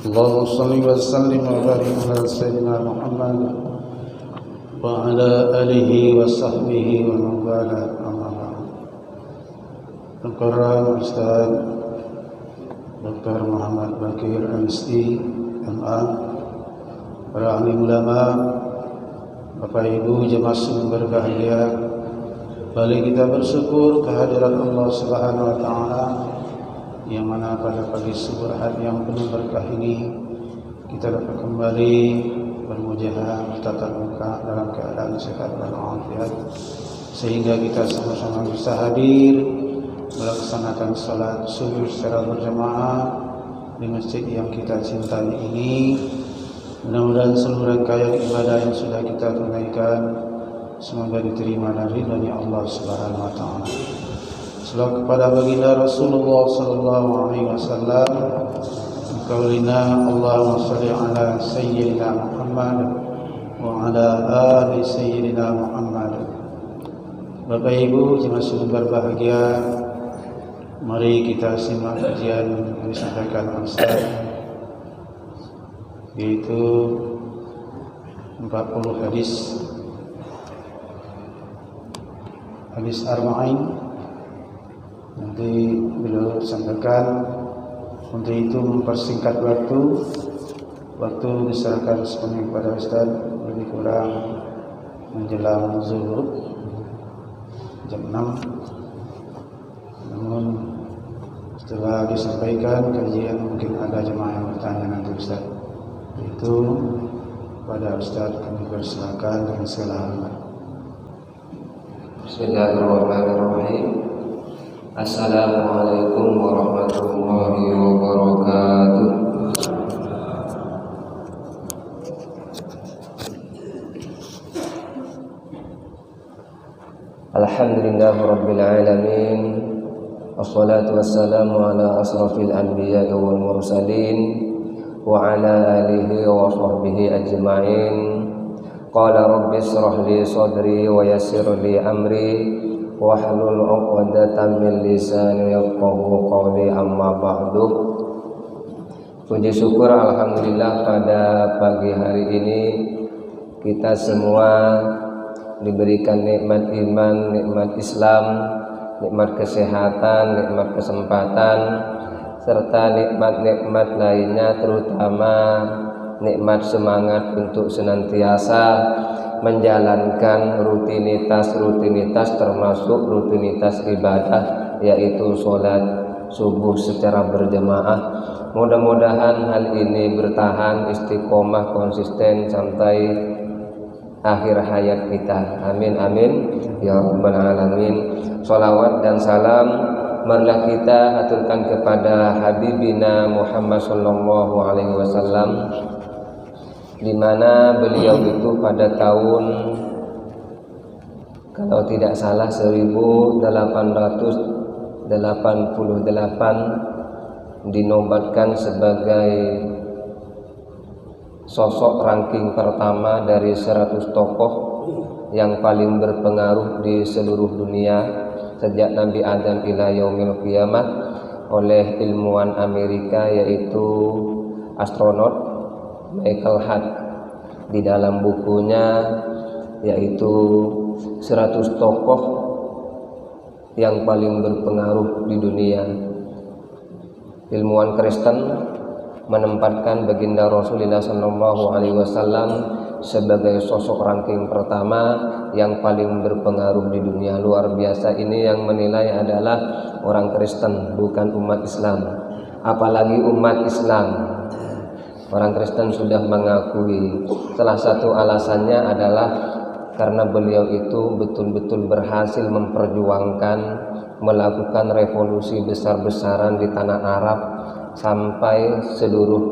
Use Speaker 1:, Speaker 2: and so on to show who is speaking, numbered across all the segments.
Speaker 1: اللهم صل وسلم وبارك على سيدنا محمد وعلى آله وصحبه ومن والاه أما بعد. Al-Quran Ustaz Dr. Muhammad Bakir MSI MA, para alim ulama, Bapak Ibu jemaah yang berbahagia, balik kita bersyukur kehadiran Allah Subhanahu wa taala yang mana pada pagi subuh Ahad yang penuh berkah ini kita dapat kembali bermujahadah bertatap muka dalam keadaan sehat dan walafiat, sehingga kita sama-sama bisa hadir melaksanakan salat subuh secara berjamaah di masjid yang kita cintai ini. Mudah-mudahan seluruh rangkaian ibadah yang sudah kita tunaikan semoga diterima dari ridha Allah Subhanahu wa taala. Selawat kepada baginda Rasulullah sallallahu alaihi wasallam. Qaulina Allahumma shalli ala sayyidina Muhammad wa ala ali sayyidina Muhammad. Bapak Ibu jemaah yang berbahagia, mari kita simak kajian yang disampaikan Ustaz, yaitu 40 hadis arba'in. Nanti beliau sampaikan, untuk itu mempersingkat waktu diserahkan sepenuhnya kepada Ustaz, lebih kurang menjelang zuhur jam 6. Namun setelah disampaikan kajian mungkin ada jemaah yang bertanya nanti Ustaz. Itu pada Ustaz kami persilakan dengan segala hormat.
Speaker 2: Bismillahirrahmanirrahim. Assalamualaikum warahmatullahi wabarakatuh. Alhamdulillahirabbil alamin. Wassalatu wassalamu ala asrafil anbiya'i wal mursalin wa ala alihi wa sahbihi ajma'in. Qala rabbi ishrah li sadri wa yassir li amri wahlul 'uqdatam min lisani yafqahu qawli, amma ba'du. Puji syukur alhamdulillah pada pagi hari ini kita semua diberikan nikmat iman, nikmat Islam, nikmat kesehatan, nikmat kesempatan, serta nikmat-nikmat lainnya, terutama nikmat semangat untuk senantiasa menjalankan rutinitas termasuk rutinitas ibadah, yaitu sholat subuh secara berjamaah. Mudah-mudahan hal ini bertahan, istiqomah, konsisten sampai akhir hayat kita. Amin amin ya rabbal alamin. Sholawat dan salam marilah kita aturkan kepada Habibina Muhammad sallallahu alaihi wasallam, di mana beliau itu pada tahun, kalau tidak salah, 1888 dinobatkan sebagai sosok ranking pertama dari 100 tokoh yang paling berpengaruh di seluruh dunia sejak Nabi Adam ila yaumil qiyamah oleh ilmuwan Amerika, yaitu astronot Michael Hart, di dalam bukunya yaitu 100 tokoh yang paling berpengaruh di dunia. Ilmuwan Kristen menempatkan baginda Rasulullah sallallahu alaihi wasallam sebagai sosok ranking pertama yang paling berpengaruh di dunia. Luar biasa, ini yang menilai adalah orang Kristen, bukan umat Islam. Apalagi umat Islam, orang Kristen sudah mengakui. Salah satu alasannya adalah karena beliau itu betul-betul berhasil memperjuangkan, melakukan revolusi besar-besaran di tanah Arab sampai seluruh,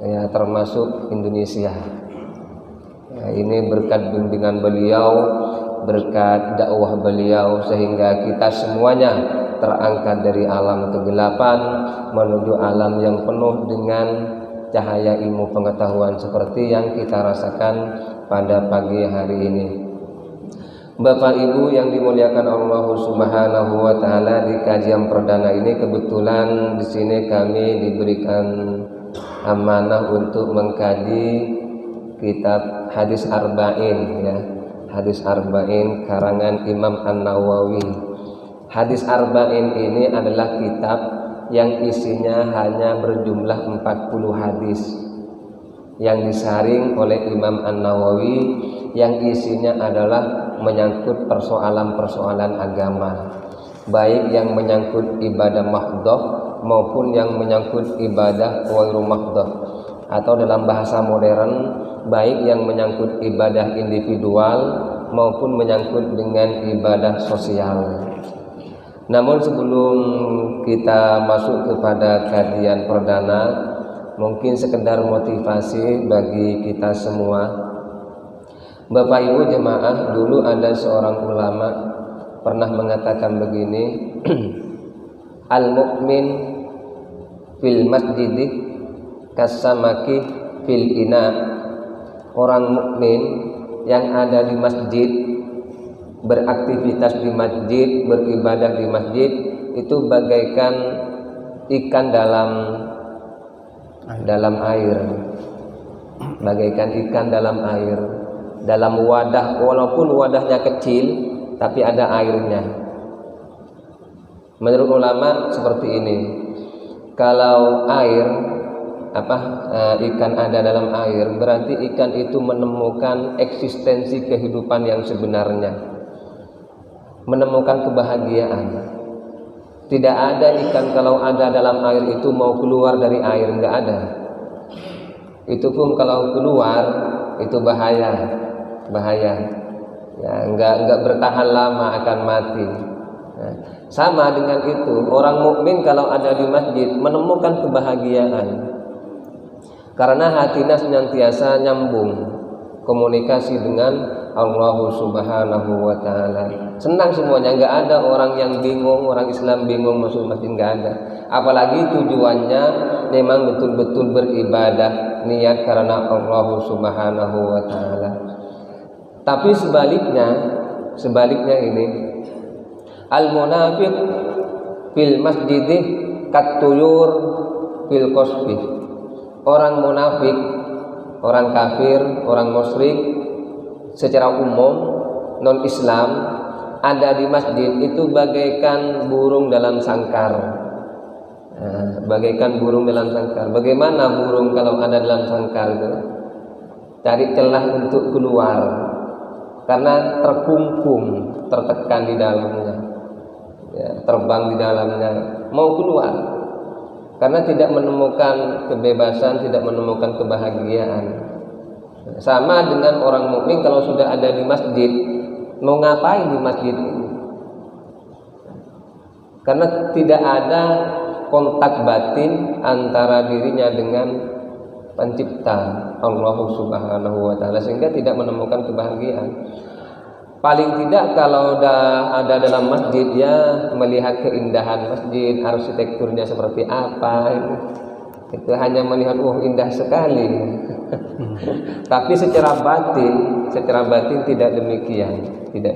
Speaker 2: ya, termasuk Indonesia. Ya, ini berkat bimbingan beliau, berkat dakwah beliau, sehingga kita semuanya terangkat dari alam kegelapan menuju alam yang penuh dengan cahaya ilmu pengetahuan seperti yang kita rasakan pada pagi hari ini. Bapak Ibu yang dimuliakan Allah Subhanahu wa taala, di kajian perdana ini kebetulan di sini kami diberikan amanah untuk mengkaji kitab Hadis Arba'in ya. Hadis Arba'in karangan Imam An-Nawawi. Hadis Arba'in ini adalah kitab yang isinya hanya berjumlah 40 hadis yang disaring oleh Imam An-Nawawi, yang isinya adalah menyangkut persoalan-persoalan agama, baik yang menyangkut ibadah mahdhah maupun yang menyangkut ibadah ghairu mahdhah, atau dalam bahasa modern baik yang menyangkut ibadah individual maupun menyangkut dengan ibadah sosial. Namun sebelum kita masuk kepada kajian perdana, mungkin sekedar motivasi bagi kita semua. Bapak Ibu jemaah, dulu ada seorang ulama pernah mengatakan begini, al-mu'min fil masjidi kasamaki fil ina. Orang mukmin yang ada di masjid, beraktivitas di masjid, beribadah di masjid, itu bagaikan ikan dalam air, bagaikan ikan dalam air, dalam wadah, walaupun wadahnya kecil tapi ada airnya. Menurut ulama seperti ini, kalau ikan ada dalam air, berarti ikan itu menemukan eksistensi kehidupan yang sebenarnya, menemukan kebahagiaan. Tidak ada ikan kalau ada dalam air itu mau keluar dari air, enggak ada. Itu pun kalau keluar itu bahaya. Ya, enggak bertahan lama, akan mati. Nah, sama dengan itu, orang mukmin kalau ada di masjid menemukan kebahagiaan. Karena hatinya senantiasa nyambung komunikasi dengan Allah Subhanahu wa Ta'ala. Senang semuanya, enggak ada orang yang bingung, orang Islam bingung masuk masjid, enggak ada. Apalagi tujuannya memang betul-betul beribadah, niat karena Allah Subhanahu wa Ta'ala. Tapi sebaliknya ini, al-munafiq fil masjidi katuyur fil qasbi. Orang munafik, orang kafir, orang musyrik secara umum, non-Islam, ada di masjid itu bagaikan burung dalam sangkar. Bagaikan burung dalam sangkar. Bagaimana burung kalau ada dalam sangkar itu? Cari celah untuk keluar, karena terkungkung, tertekan di dalamnya, ya, terbang di dalamnya, mau keluar. Karena tidak menemukan kebebasan, tidak menemukan kebahagiaan. Sama dengan orang mukmin kalau sudah ada di masjid, mau ngapain di masjid ini? Karena tidak ada kontak batin antara dirinya dengan pencipta Allah Subhanahu wa Ta'ala, sehingga tidak menemukan kebahagiaan. Paling tidak kalau ada dalam masjid, ya melihat keindahan masjid, arsitekturnya seperti apa, itu hanya melihat, indah sekali. Tapi secara batin tidak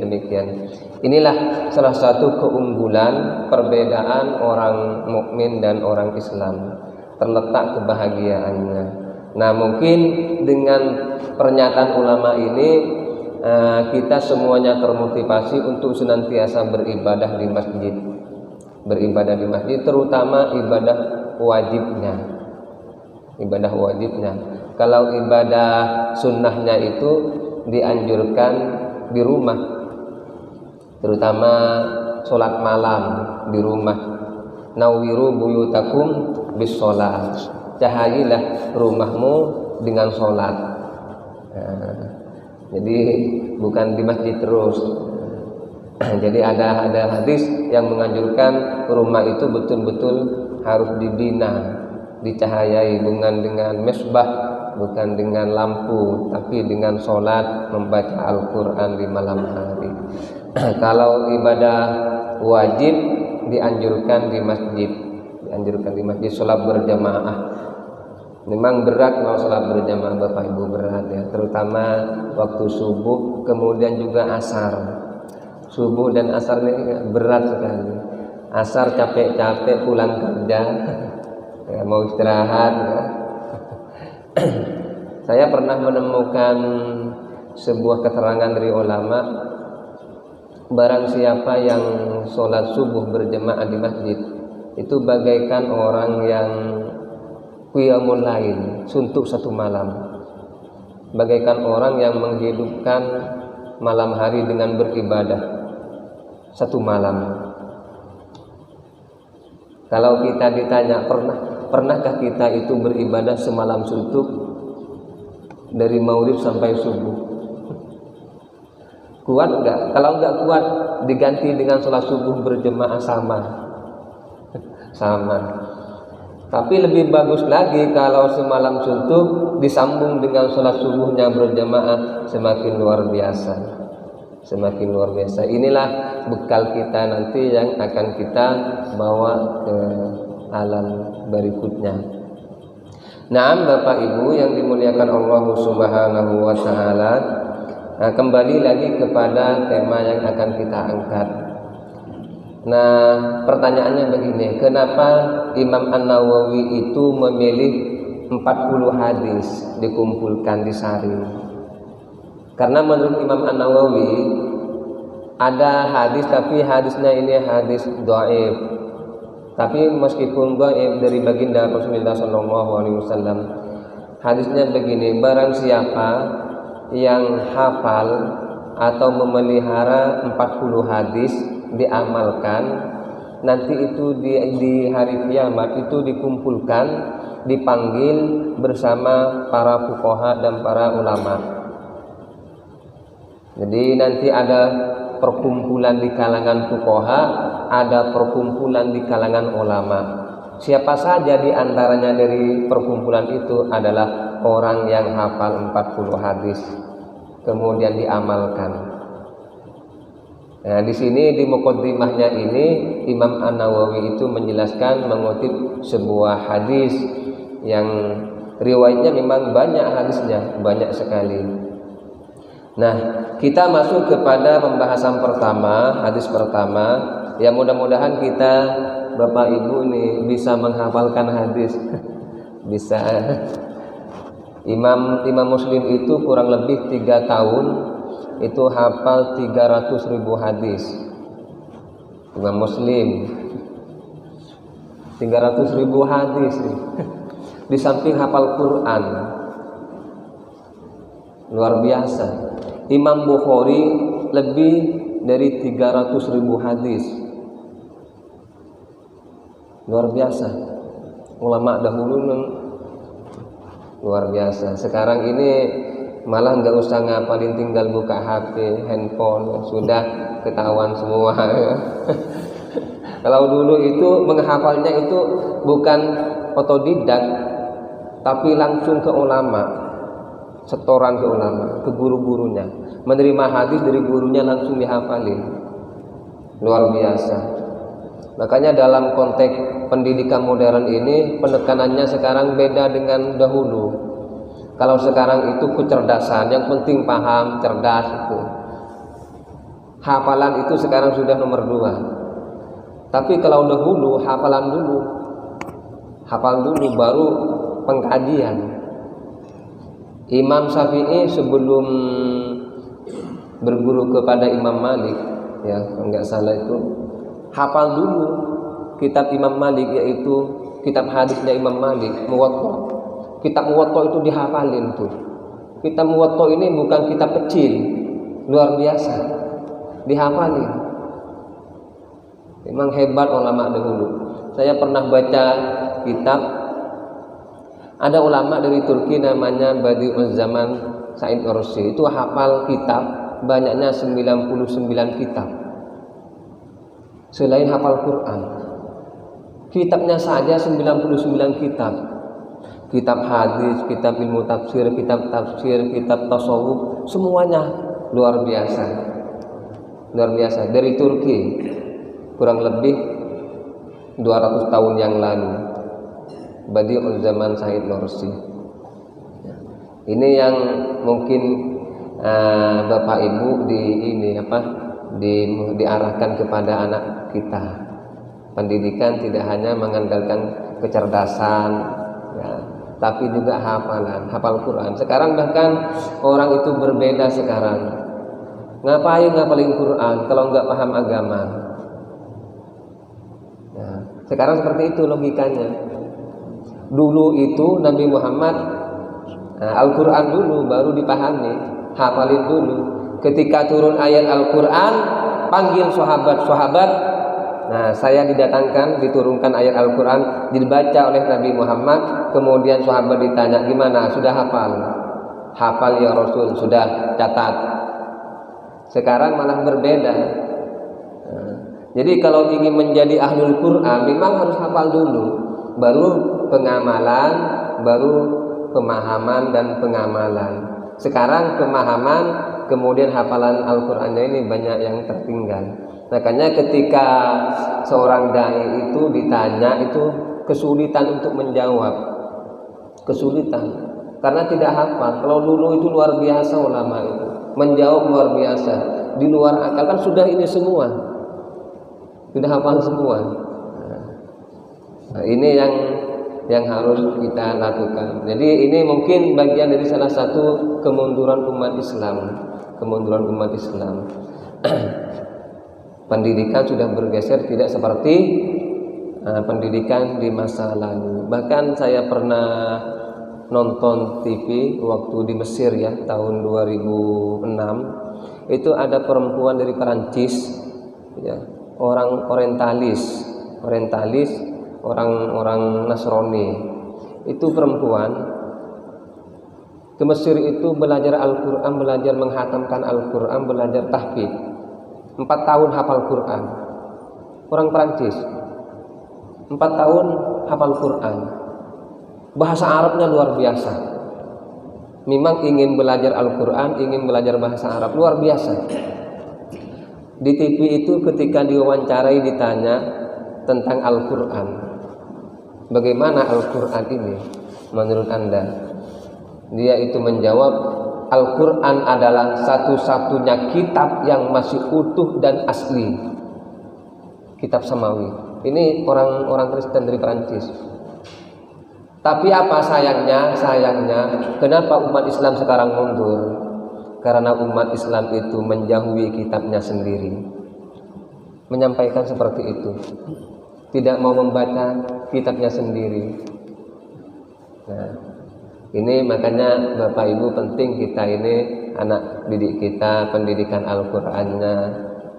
Speaker 2: demikian. Inilah salah satu keunggulan perbedaan orang mukmin dan orang Islam, terletak kebahagiaannya. Nah, mungkin dengan pernyataan ulama ini kita semuanya termotivasi untuk senantiasa beribadah di masjid, terutama ibadah wajibnya. Kalau ibadah sunnahnya itu dianjurkan di rumah, terutama sholat malam di rumah. Nawiru buyutakum bis sholat, cahayilah rumahmu dengan sholat. Jadi bukan di masjid terus. Jadi ada hadis yang menganjurkan rumah itu betul-betul harus dibina, dicahayai, bukan dengan mesbah, bukan dengan lampu, tapi dengan sholat, membaca Al-Quran di malam hari. Kalau ibadah wajib dianjurkan di masjid, sholat berjamaah. Memang berat kalau sholat berjamaah, Bapak Ibu, berat ya, terutama waktu subuh, kemudian juga asar. Subuh dan asar ini berat sekali. Asar capek-capek pulang kerja, ya, mau istirahat ya. Saya pernah menemukan sebuah keterangan dari ulama, barang siapa yang sholat subuh berjamaah di masjid itu bagaikan orang yang qiyamul lail, suntuk satu malam, bagaikan orang yang menghidupkan malam hari dengan beribadah satu malam. Kalau kita ditanya pernahkah kita itu beribadah semalam suntuk dari maghrib sampai subuh? Kuat enggak? Kalau enggak kuat, diganti dengan sholat subuh berjemaah sama. Tapi lebih bagus lagi kalau semalam suntuk disambung dengan sholat subuhnya berjemaah, semakin luar biasa. Semakin luar biasa. Inilah bekal kita nanti yang akan kita bawa ke alam berikutnya. Nah, Bapak Ibu yang dimuliakan Allah Subhanahu wa taala, kembali lagi kepada tema yang akan kita angkat. Nah, pertanyaannya begini, kenapa Imam An-Nawawi itu memilih 40 hadis dikumpulkan, disaring? Karena menurut Imam An-Nawawi ada hadis, tapi hadisnya ini hadis dhaif. Tapi meskipun dhaif dari baginda Rasulullah SAW, hadisnya begini, barang siapa yang hafal atau memelihara 40 hadis diamalkan, nanti itu di hari kiamat itu dikumpulkan, dipanggil bersama para fuqaha dan para ulama. Jadi nanti ada perkumpulan di kalangan fuqaha, ada perkumpulan di kalangan ulama. Siapa saja di antaranya dari perkumpulan itu adalah orang yang hafal 40 hadis kemudian diamalkan. Nah, di sini di muqaddimahnya ini Imam An-Nawawi itu menjelaskan, mengutip sebuah hadis yang riwayatnya memang banyak, hadisnya banyak sekali. Nah, kita masuk kepada pembahasan pertama, hadis pertama. Ya, mudah-mudahan kita Bapak Ibu ini bisa menghafalkan hadis. Bisa. Imam Muslim itu kurang lebih 3 tahun itu hafal 300.000 hadis. Imam Muslim 300.000 hadis. Di samping hafal Quran, luar biasa. Imam Bukhari lebih dari 300.000 hadis. Luar biasa. Ulama dahulu luar biasa. Sekarang ini malah nggak usah ngapalin, tinggal buka HP, handphone, sudah ketahuan semua. Kalau dulu itu menghafalnya itu bukan otodidak, tapi langsung ke ulama. Setoran ke ulama, ke guru-gurunya, menerima hadis dari gurunya langsung dihafalin. Luar biasa. Makanya dalam konteks pendidikan modern ini penekanannya sekarang beda dengan dahulu. Kalau sekarang itu kecerdasan, yang penting paham, cerdas itu. Hafalan itu sekarang sudah nomor 2. Tapi kalau dahulu hafalan dulu, hafal dulu baru pengkajian. Imam Syafi'i sebelum berguru kepada Imam Malik, ya enggak salah itu, hafal dulu kitab Imam Malik, yaitu kitab hadisnya Imam Malik, Muwatta. Kitab Muwatta itu dihafalin tuh. Kitab Muwatta ini bukan kitab kecil, luar biasa, dihafalin. Memang hebat ulama dahulu. Saya pernah baca kitab, ada ulama dari Turki namanya Badi'uz Zaman Said Nursi, itu hafal kitab banyaknya 99 kitab. Selain hafal Quran, kitabnya saja 99 kitab. Kitab hadis, kitab ilmu tafsir, kitab tasawuf, semuanya luar biasa. Luar biasa, dari Turki, kurang lebih 200 tahun yang lalu. Badi'uz Zaman Said Nursi. Ini yang mungkin Bapak Ibu diarahkan kepada anak kita. Pendidikan tidak hanya mengandalkan kecerdasan, ya, tapi juga hafalan, hafal Quran. Sekarang bahkan orang itu berbeda sekarang. Ngapain ngapalin Quran kalau nggak paham agama? Nah, sekarang seperti itu logikanya. Dulu itu Nabi Muhammad Al-Quran dulu baru dipahami, hafalin dulu. Ketika turun ayat Al-Quran, panggil sahabat-sahabat. Nah, saya didatangkan, diturunkan ayat Al-Quran, dibaca oleh Nabi Muhammad. Kemudian sahabat ditanya, gimana? Sudah hafal? Hafal ya Rasul, sudah, catat. Sekarang malah berbeda. Nah, jadi kalau ingin menjadi ahlul Quran, memang harus hafal dulu, baru pengamalan, baru pemahaman dan pengamalan. Sekarang pemahaman, kemudian hafalan Al-Qurannya ini banyak yang tertinggal. Makanya ketika seorang dai itu ditanya, itu kesulitan untuk menjawab, kesulitan karena tidak hafal. Kalau dulu itu luar biasa ulama itu menjawab luar biasa, di luar akal, kan sudah ini semua, sudah hafal semua. Nah, ini yang harus kita lakukan. Jadi ini mungkin bagian dari salah satu kemunduran umat Islam, kemunduran umat Islam. Pendidikan sudah bergeser, tidak seperti pendidikan di masa lalu. Bahkan saya pernah nonton TV waktu di Mesir ya, tahun 2006. Itu ada perempuan dari Perancis ya, orang orientalis, orang Nasrani. Itu perempuan ke Mesir itu belajar Al-Quran, belajar menghatamkan Al-Quran, belajar tahfidz. 4 tahun hafal Quran. Orang Perancis 4 tahun hafal Quran. Bahasa Arabnya luar biasa. Memang ingin belajar Al-Quran, ingin belajar bahasa Arab, luar biasa. Di TV itu ketika diwawancarai ditanya tentang Al-Quran, bagaimana Al-Quran ini menurut Anda? Dia itu menjawab, Al-Quran adalah satu-satunya kitab yang masih utuh dan asli, kitab samawi. Ini orang Kristen dari Perancis. Tapi apa sayangnya, kenapa umat Islam sekarang mundur? Karena umat Islam itu menjauhi kitabnya sendiri, menyampaikan seperti itu, tidak mau membaca kitabnya sendiri. Nah, ini makanya Bapak Ibu penting kita ini anak didik kita, pendidikan Al-Qur'annya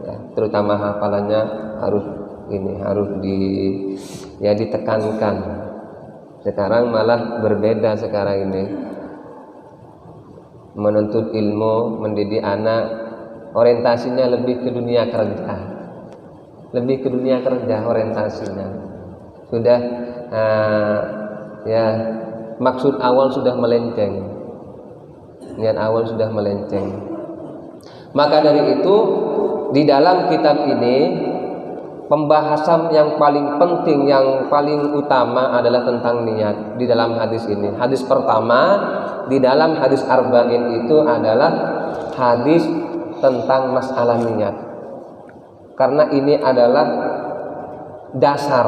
Speaker 2: ya, terutama hafalannya harus ditekankan. Sekarang malah berbeda sekarang ini. Menuntut ilmu, mendidik anak, orientasinya lebih ke dunia kerja. Lebih ke dunia kerja orientasinya. Sudah maksud awal sudah melenceng. Niat awal sudah melenceng. Maka dari itu di dalam kitab ini pembahasan yang paling penting, yang paling utama adalah tentang niat di dalam hadis ini. Hadis pertama di dalam hadis arba'in itu adalah hadis tentang masalah niat. Karena ini adalah dasar.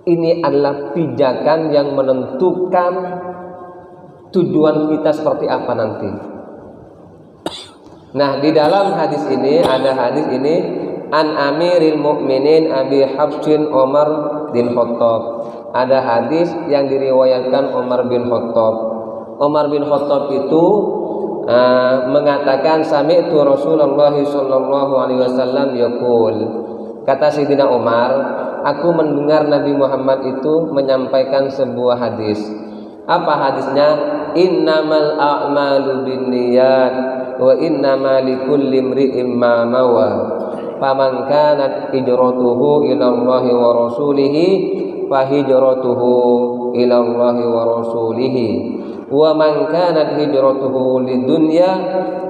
Speaker 2: Ini adalah pijakan yang menentukan tujuan kita seperti apa nanti. Nah, di dalam hadis ini ada hadis ini An Amiril Mukminin Abi Hafsin Umar bin Khattab. Ada hadis yang diriwayatkan Umar bin Khattab. Umar bin Khattab itu mengatakan sami'tu Rasulullah sallallahu alaihi wasallam yaqul. Kata Sayyidina Umar, aku mendengar Nabi Muhammad itu menyampaikan sebuah hadis. Apa hadisnya? Innamal a'malu binniyat wa innama likulli imri'in ma nawa. Faman kanat hijratuhu ila Allah wa rasulihi fa hijratuhu ila Allah wa rasulihi wa man kanat hijratuhu lidunya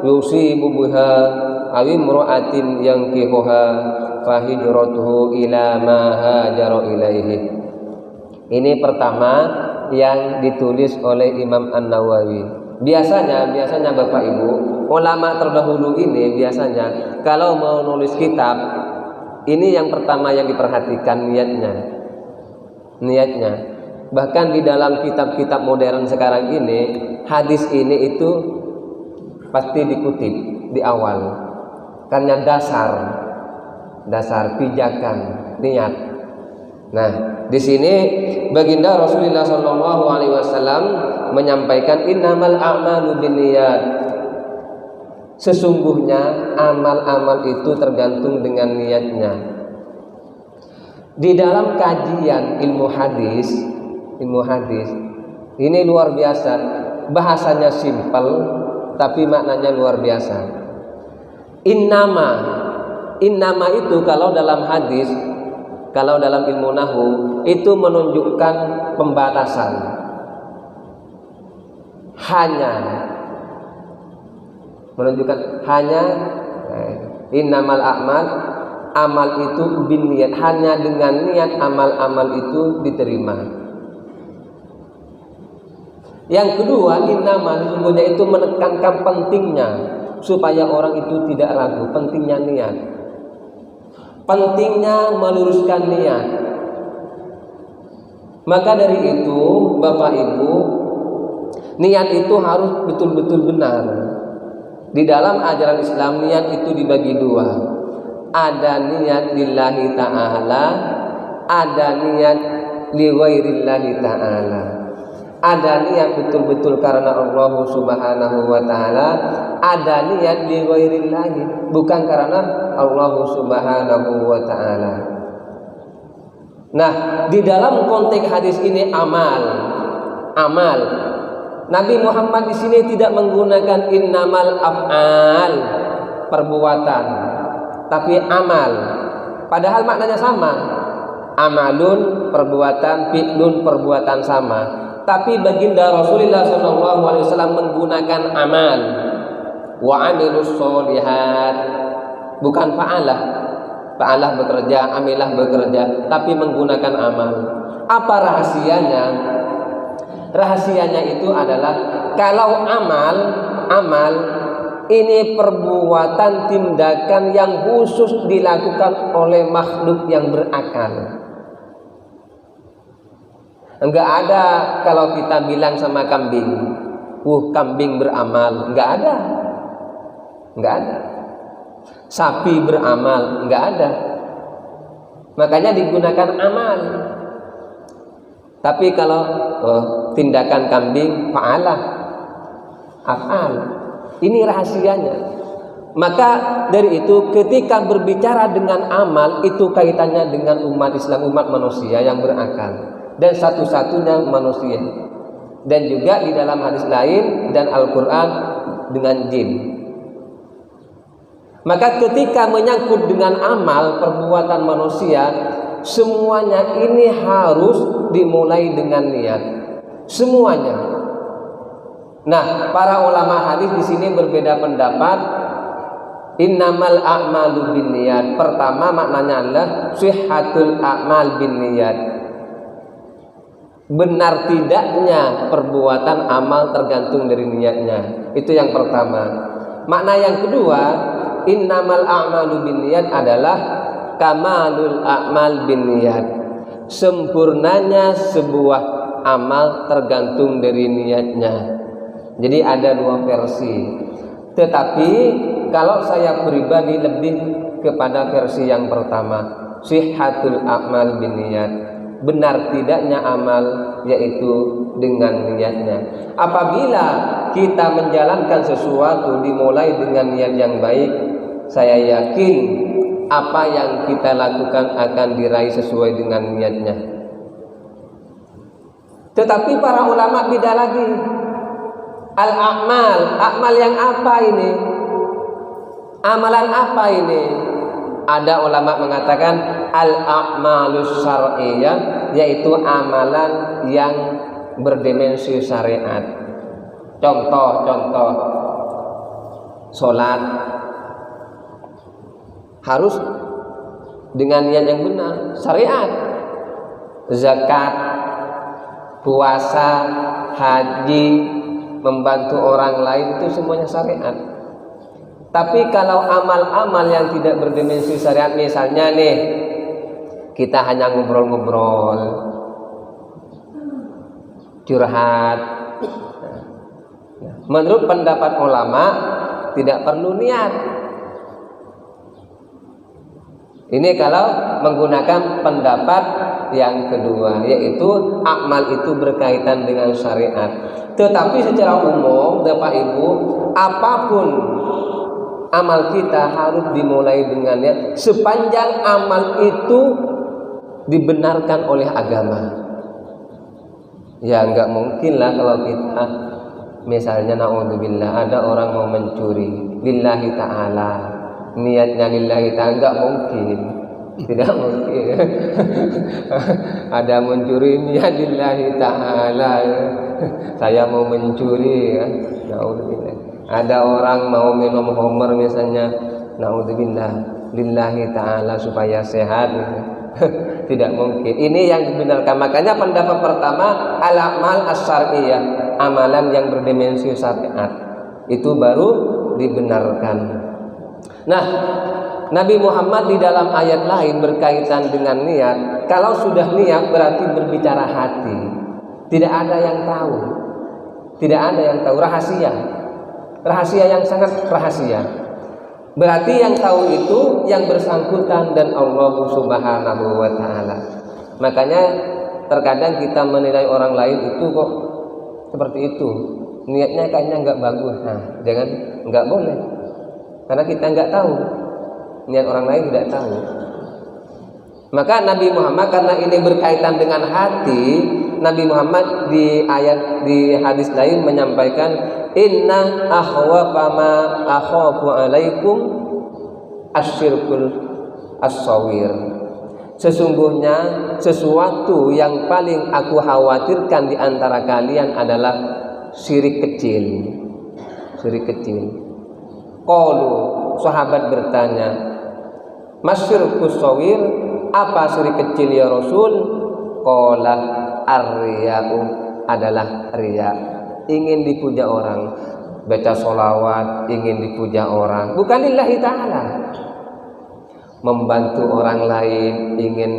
Speaker 2: yusibu biha aw imra'atin yankihuha fa hijratuhu ila ma hajara ilaihi. Ini pertama yang ditulis oleh Imam An-Nawawi. Biasanya Bapak Ibu, ulama terdahulu ini biasanya kalau mau nulis kitab, ini yang pertama yang diperhatikan niatnya. Bahkan di dalam kitab-kitab modern sekarang ini, hadis ini itu pasti dikutip di awal karena dasar pijakan niat. Nah, di sini baginda Rasulullah SAW menyampaikan innamal a'malu binniyat. Sesungguhnya amal-amal itu tergantung dengan niatnya. Di dalam kajian ilmu hadis ini luar biasa. Bahasanya simpel tapi maknanya luar biasa. Innama itu kalau dalam hadis, kalau dalam ilmu nahwu itu menunjukkan pembatasan. Innamal a'mal, amal itu binniyat, hanya dengan niat amal-amal itu diterima. Yang kedua, innama sesungguhnya itu menekankan pentingnya supaya orang itu tidak ragu, pentingnya niat, pentingnya meluruskan niat. Maka dari itu Bapak Ibu, niat itu harus betul-betul benar. Di dalam ajaran Islam niat itu dibagi dua. Ada niat lillahi ta'ala, ada niat liwairillahi ta'ala. Ada niat betul-betul karena Allah Subhanahu wa ta'ala, ada niat liwairillahi, bukan karena Allah Subhanahu wa ta'ala. Nah, di dalam konteks hadis ini amal. Nabi Muhammad di sini tidak menggunakan innamal af'al, perbuatan, tapi amal. Padahal maknanya sama. Amalun perbuatan, fi'lun perbuatan sama. Tapi baginda Rasulullah SAW menggunakan amal. Wa amilus sholihat, bukan fa'alah. Fa'alah bekerja, amilah bekerja, tapi menggunakan amal. Apa rahasianya? Rahasianya itu adalah kalau amal ini perbuatan, tindakan yang khusus dilakukan oleh makhluk yang berakal. Enggak ada kalau kita bilang sama kambing, kambing beramal, enggak ada. Sapi beramal, enggak ada. Makanya digunakan amal. Tapi kalau tindakan kambing fa'alah, af'al. Ini rahasianya. Maka dari itu ketika berbicara dengan amal itu kaitannya dengan umat Islam, umat manusia yang berakal dan satu-satunya manusia. Dan juga di dalam hadis lain dan Al-Qur'an dengan jin. Maka ketika menyangkut dengan amal perbuatan manusia, semuanya ini harus dimulai dengan niat. Semuanya. Nah, para ulama hadis di sini berbeda pendapat. Innamal a'malu binniyat. Pertama maknanya adalah sihhatul a'mal binniyat. Benar tidaknya perbuatan amal tergantung dari niatnya. Itu yang pertama. Makna yang kedua, innamal a'malu binniyat adalah kamalul a'mal binniyat. Sempurnanya sebuah amal tergantung dari niatnya. Jadi ada dua versi. Tetapi kalau saya pribadi lebih kepada versi yang pertama, sihhatul a'mal binniyat. Benar tidaknya amal yaitu dengan niatnya. Apabila kita menjalankan sesuatu dimulai dengan niat yang baik, saya yakin apa yang kita lakukan akan diraih sesuai dengan niatnya. Tetapi para ulama beda lagi. Amal yang apa ini? Amalan apa ini? Ada ulama mengatakan al-a'malus syar'iyyah, yaitu amalan yang berdimensi syariat. Contoh sholat harus dengan niat yang benar, syariat. Zakat, puasa, haji, membantu orang lain, itu semuanya syariat. Tapi kalau amal-amal yang tidak berdimensi syariat, misalnya nih kita hanya ngobrol-ngobrol, curhat. Menurut pendapat ulama tidak perlu niat. Ini kalau menggunakan pendapat yang kedua, yaitu amal itu berkaitan dengan syariat. Tetapi secara umum Bapak Ibu, apapun amal kita harus dimulai dengannya sepanjang amal itu dibenarkan oleh agama. Ya enggak mungkin lah kalau kita misalnya naudzubillah ada orang mau mencuri lillahi ta'ala, niatnya lillahi ta'ala, enggak mungkin. Tidak mungkin. Ada mencuri niat lillahi ta'ala, saya mau mencuri ya. Naudzubillah. Ada orang mau minum homer misalnya, naudzubillah, lillahi ta'ala supaya sehat. Tidak mungkin. Ini yang dibenarkan. Makanya pendapat pertama al-amal as-syar'iyyah, amalan yang berdimensi syariat, itu baru dibenarkan. Nah, Nabi Muhammad di dalam ayat lain berkaitan dengan niat. Kalau sudah niat berarti berbicara hati. Tidak ada yang tahu. Tidak ada yang tahu, rahasia. Rahasia yang sangat rahasia. Berarti yang tahu itu yang bersangkutan dan Allah Subhanahu wa taala. Makanya terkadang kita menilai orang lain itu kok seperti itu. Niatnya kayaknya enggak bagus. Nah, jangan, enggak boleh. Karena kita enggak tahu. Niat orang lain tidak tahu. Maka Nabi Muhammad, karena ini berkaitan dengan hati, Nabi Muhammad di hadis lain menyampaikan, inna akhwafa ma akhafu alaikum asyirkul as-sawir. Sesungguhnya sesuatu yang paling aku khawatirkan di antara kalian adalah syirik kecil. Syirik kecil. Qalu, sahabat bertanya, masyirkus sawir, apa syirik kecil ya Rasul? Qala ar-riya'u, adalah riya, ingin dipuja orang, baca sholawat ingin dipuja orang, bukan lillahi ta'ala. Membantu orang lain ingin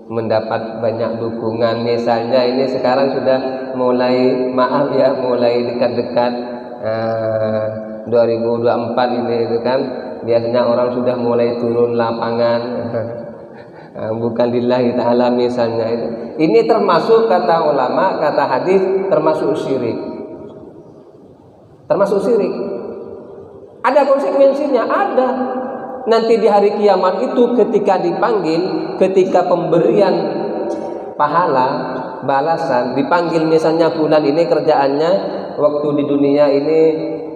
Speaker 2: mendapat banyak dukungan. Misalnya ini sekarang sudah mulai, maaf ya, mulai dekat-dekat 2024 ini itu kan, biasanya orang sudah mulai turun lapangan. Bukan lillahi ta'ala misalnya itu. Ini termasuk, kata ulama, kata hadis, termasuk syirik. Termasuk syirik. Ada konsekuensinya, ada. Nanti di hari kiamat itu ketika dipanggil, ketika pemberian pahala, balasan, dipanggil misalnya bulan ini kerjaannya waktu di dunia ini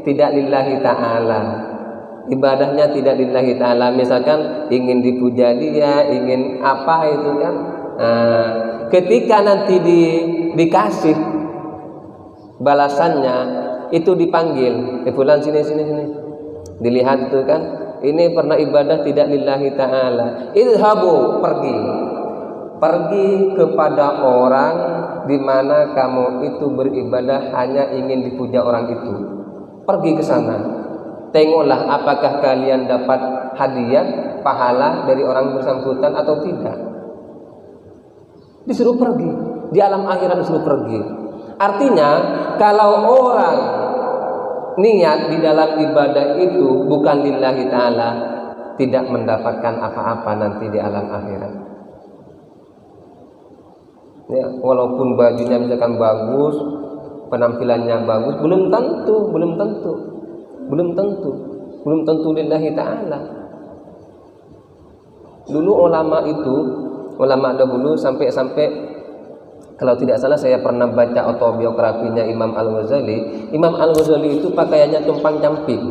Speaker 2: tidak lillahi ta'ala, ibadahnya tidak lillahi ta'ala, misalkan ingin dipuja dia, ingin apa itu kan. Nah, ketika nanti dikasih balasannya itu dipanggil, bulan sini, dilihat itu kan, ini pernah ibadah tidak lillahi ta'ala, idhabu, pergi kepada orang di mana kamu itu beribadah hanya ingin dipuja orang itu. Pergi ke sana, tengoklah apakah kalian dapat hadiah, pahala dari orang bersangkutan atau tidak. Disuruh pergi, di alam akhirat disuruh pergi. Artinya kalau orang niat di dalam ibadah itu bukan lillahi ta'ala, tidak mendapatkan apa-apa nanti di alam akhirat. Ya, walaupun bajunya misalkan bagus, penampilannya bagus, belum tentu lillahi ta'ala. Dulu ulama dahulu sampai kalau tidak salah saya pernah baca autobiografinya Imam Al-Ghazali. Imam Al-Ghazali itu pakaiannya compang-camping.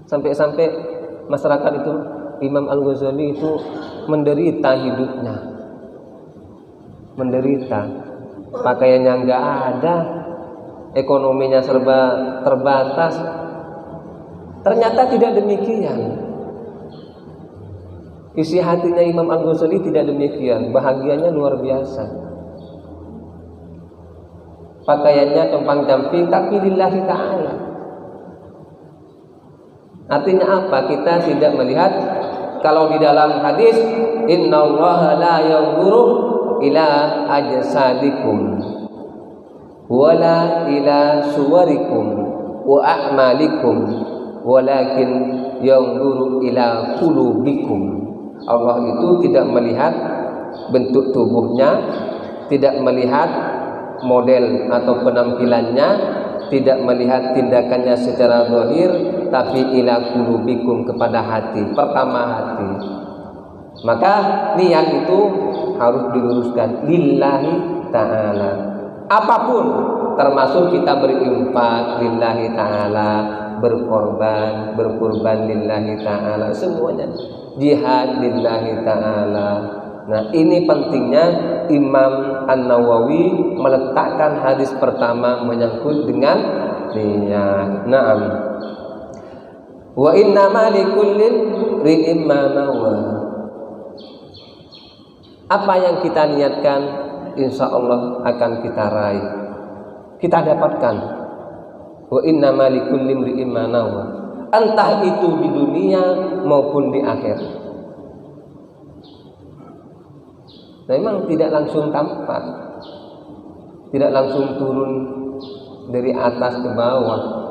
Speaker 2: Sampai masyarakat itu, Imam Al-Ghazali itu menderita hidupnya. Pakaiannya enggak ada, ekonominya serba terbatas. Ternyata tidak demikian. Isi hatinya Imam Al-Ghazali tidak demikian, bahagianya luar biasa. Pakaiannya compang-camping tapi lillahi ta'ala. Artinya apa? Kita tidak melihat kalau di dalam hadis innallaha la yanzuru ila ajsadikum wala ila suwarikum wa a'malikum walakin yanzuru ila qulubikum. Allah itu tidak melihat bentuk tubuhnya, tidak melihat model atau penampilannya, tidak melihat tindakannya secara zahir, tapi ila qulubikum, kepada hati. Pertama hati. Maka niat itu harus diluruskan lillahi ta'ala. Apapun, termasuk kita berinfak lillahi ta'ala, berkorban lillahi ta'ala, semuanya jihad lillahi ta'ala. Nah, ini pentingnya Imam An-Nawawi meletakkan hadis pertama menyangkut dengan niat. Naam. Wa innama likullin ri'in ma nawa. Apa yang kita niatkan, insya Allah akan kita raih, kita dapatkan. Wa innama likullin ri'in ma nawa. Entah itu di dunia maupun di akhirat. Memang tidak langsung tampak, tidak langsung turun dari atas ke bawah.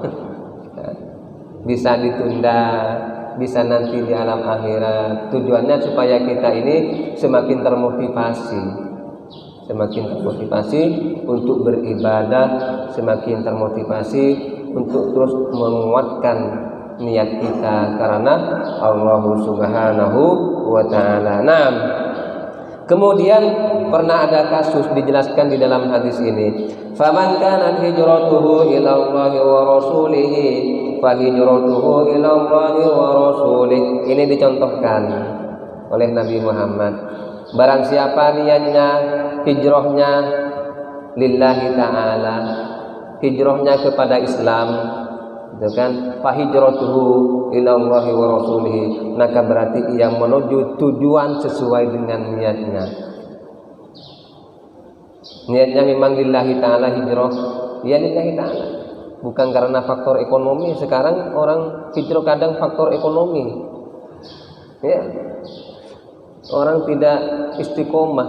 Speaker 2: Bisa ditunda, bisa nanti di alam akhirat. Tujuannya supaya kita ini semakin termotivasi untuk beribadah, semakin termotivasi untuk terus menguatkan niat kita karena Allah Subhanahu wa ta'ala. Nah, kemudian pernah ada kasus dijelaskan di dalam hadis ini. Faman kana hijratuhu ila Allahi wa rasulihi fa hijratuhu ila Allahi wa rasulih. Ini dicontohkan oleh Nabi Muhammad. Barang siapa niatnya hijrahnya lillahi ta'ala, hijrahnya kepada Islam, itu kan, fa hijratuhu ila Allahi wa rasulihi, maka berarti ia menuju tujuan sesuai dengan niatnya. Niatnya memang lillahi ta'ala hijrah, ya lillahi ta'ala, bukan karena faktor ekonomi. Sekarang orang hijrah kadang faktor ekonomi, ya. Orang tidak istiqomah,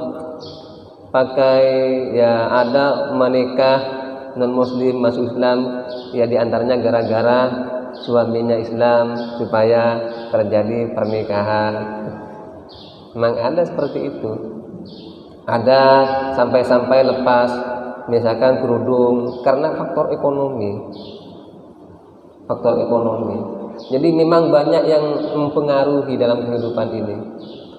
Speaker 2: pakai ya ada menikah non muslim masuk Islam, ya diantaranya gara-gara suaminya Islam supaya terjadi pernikahan. Memang ada seperti itu. Ada sampai-sampai lepas misalkan kerudung karena faktor ekonomi. Jadi memang banyak yang mempengaruhi dalam kehidupan ini.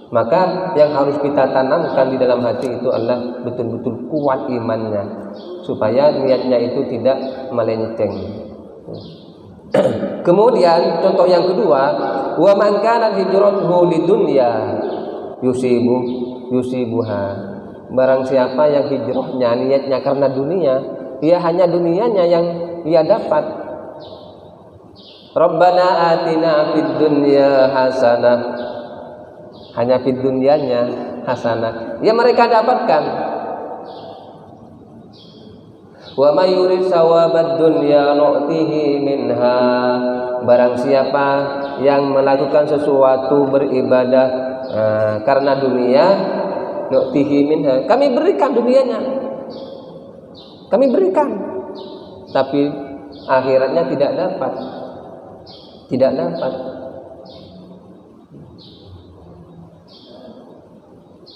Speaker 2: Maka yang harus kita tanamkan di dalam hati itu adalah betul-betul kuat imannya, supaya niatnya itu tidak melenceng. Kemudian contoh yang kedua, wa man kana hijratuhu lidunya yusibuha. Barang siapa yang hijrahnya niatnya karena dunia, ia hanya dunianya yang ia dapat. Rabbana atina fid dunya hasanah, hanya fid dunyanya hasanah, ya mereka dapatkan. Wa may yurid sawabad dunya nu'tihi minha. Barang siapa yang melakukan sesuatu beribadah karena dunia, nu'tihi minha, kami berikan dunianya, kami berikan, tapi akhiratnya tidak dapat.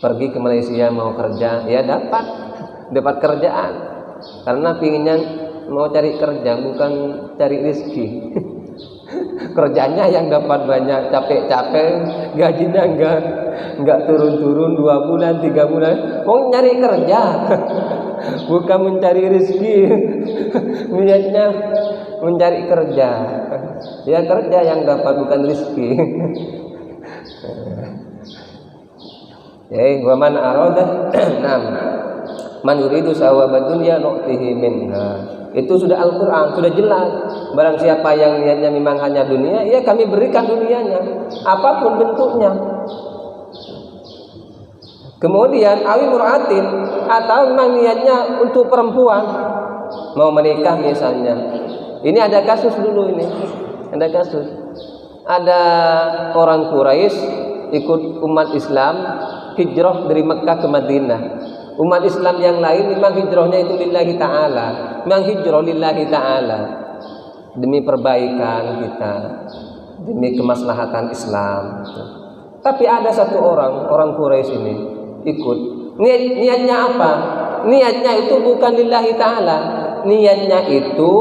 Speaker 2: Pergi ke Malaysia mau kerja, ya dapat kerjaan, karena pinginnya mau cari kerja, bukan cari rezeki. Kerjanya yang dapat banyak, capek-capek, gajinya enggak turun-turun 2 bulan, 3 bulan, mau nyari kerja, bukan mencari rezeki. Niatnya mencari kerja, ya kerja yang dapat, bukan rezeki. Wa man arada man yuridu sawabad dunya nu'tihi minha. Itu sudah Al-Qur'an, sudah jelas. Barang siapa yang niatnya memang hanya dunia, ya kami berikan dunianya, apapun bentuknya. Kemudian awi muratin, atau memang niatnya untuk perempuan, mau menikah misalnya. Ini ada kasus dulu ini. Ada kasus. Ada orang Quraisy ikut umat Islam hijrah dari Mekah ke Madinah. Umat Islam yang lain memang hijrahnya itu lillahi ta'ala, memang hijrah lillahi ta'ala, demi perbaikan kita, demi kemaslahatan Islam. Tapi ada satu orang Quraisy ini ikut. Niatnya apa? Niatnya itu bukan lillahi ta'ala. Niatnya itu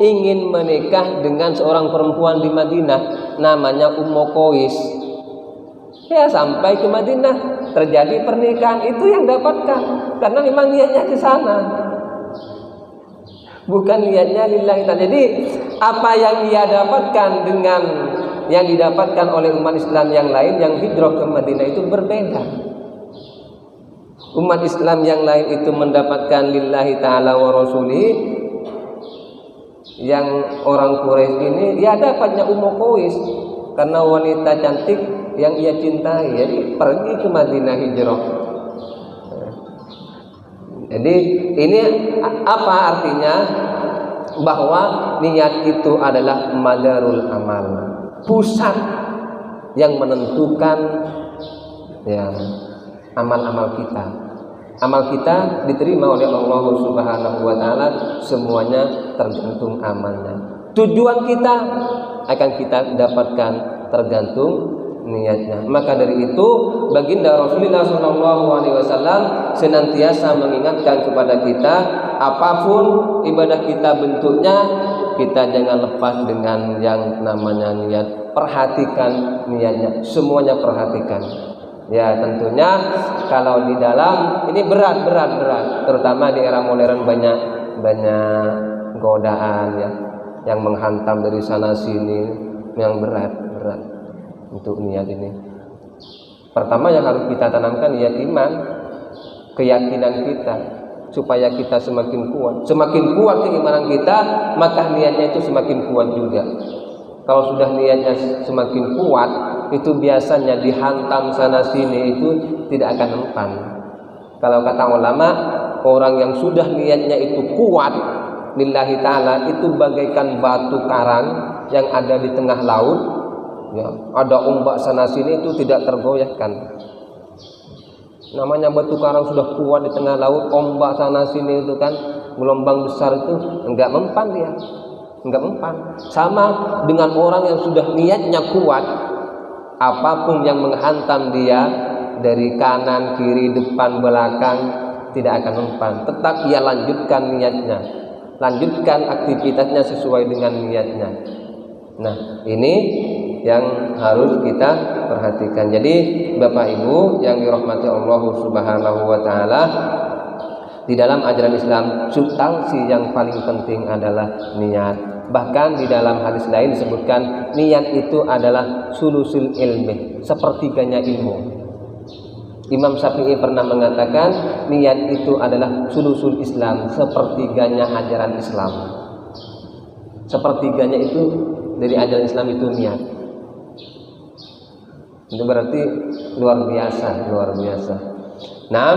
Speaker 2: ingin menikah dengan seorang perempuan di Madinah, namanya Ummu Qais. Ya, sampai ke Madinah terjadi pernikahan, itu yang dapatkan karena memang niatnya ke sana, bukan niatnya lillahi ta'ala. Jadi apa yang ia dapatkan dengan yang didapatkan oleh umat Islam yang lain yang hijrah ke Madinah itu berbeda. Umat Islam yang lain itu mendapatkan lillahi ta'ala wa rasulih. Yang orang Quraisy ini ya dapatnya Ummu Qais karena wanita cantik yang ia cintai, jadi pergi ke Madinah hijrah. Jadi ini apa artinya? Bahwa niat itu adalah madarul amal, pusat yang menentukan ya amal-amal kita. Amal kita diterima oleh Allah Subhanahu wa taala, semuanya tergantung amalnya. Tujuan kita akan kita dapatkan tergantung niatnya. Maka dari itu baginda Rasulullah SAW senantiasa mengingatkan kepada kita, apapun ibadah kita bentuknya, kita jangan lepas dengan yang namanya niat. Perhatikan niatnya, semuanya perhatikan. Ya tentunya kalau di dalam ini berat, terutama di era modern banyak godaan ya yang menghantam dari sana sini, yang berat untuk niat ini. Pertama yang harus kita tanamkan ya iman, keyakinan kita, supaya kita semakin kuat keimanan kita, maka niatnya itu semakin kuat juga. Kalau sudah niatnya semakin kuat, itu biasanya dihantam sana sini itu tidak akan mempan. Kalau kata ulama, orang yang sudah niatnya itu kuat lillahi ta'ala itu bagaikan batu karang yang ada di tengah laut ya, ada ombak sana sini itu tidak tergoyahkan. Namanya batu karang sudah kuat di tengah laut, ombak sana sini itu kan gelombang besar itu enggak mempan dia, enggak mempan. Sama dengan orang yang sudah niatnya kuat, apapun yang menghantam dia dari kanan, kiri, depan, belakang tidak akan mempan. Tetap ia lanjutkan niatnya, lanjutkan aktivitasnya sesuai dengan niatnya. Nah, ini yang harus kita perhatikan. Jadi Bapak Ibu yang dirahmati Allah Subhanahu wa taala, di dalam ajaran Islam substansi yang paling penting adalah niat. Bahkan di dalam hadis lain disebutkan niat itu adalah sulusul ilmi, sepertiganya ilmu. Imam Syafi'i pernah mengatakan niat itu adalah sulusul Islam, sepertiganya ajaran Islam. Sepertiganya itu dari ajaran Islam itu niat. Itu berarti luar biasa. Nah,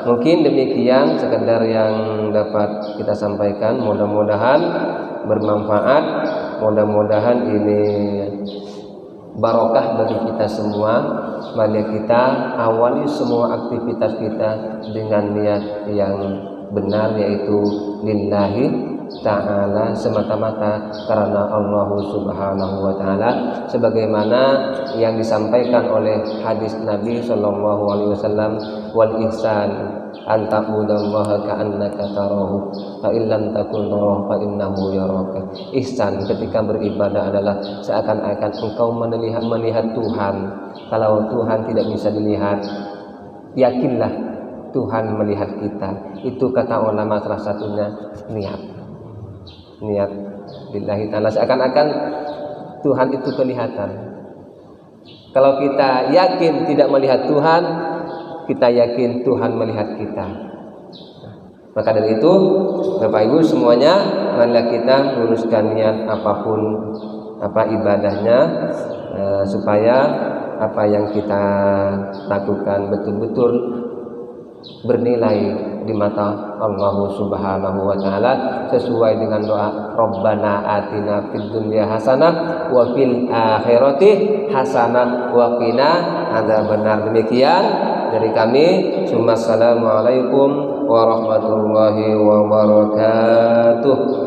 Speaker 2: mungkin demikian sekedar yang dapat kita sampaikan. Mudah-mudahan bermanfaat, mudah-mudahan ini barokah bagi kita semua. Mari kita awali semua aktivitas kita dengan niat yang benar, yaitu lillahi ta'ala, semata-mata karena Allah Subhanahu wa ta'ala, sebagaimana yang disampaikan oleh hadis Nabi sallallahu alaihi wasallam, wal ihsan an ta'budallaha ka'annaka tarahu fa illam takun tarahu fa innahu yaraka. Ihsan ketika beribadah adalah seakan-akan engkau melihat Tuhan. Kalau Tuhan tidak bisa dilihat, yakinlah Tuhan melihat kita. Itu kata ulama salah satunya niat lillahi ta'ala, seakan-akan Tuhan itu kelihatan. Kalau kita yakin tidak melihat Tuhan, kita yakin Tuhan melihat kita. Maka dari itu Bapak Ibu semuanya, marilah kita luruskan niat apapun apa ibadahnya, supaya apa yang kita lakukan betul-betul bernilai di mata Allah Subhanahu wa taala, sesuai dengan doa Rabbana atina fid dunya hasanah wa fil akhirati hasanah wa qina adzabannar. Demikian dari kami. Assalamualaikum warahmatullahi wabarakatuh.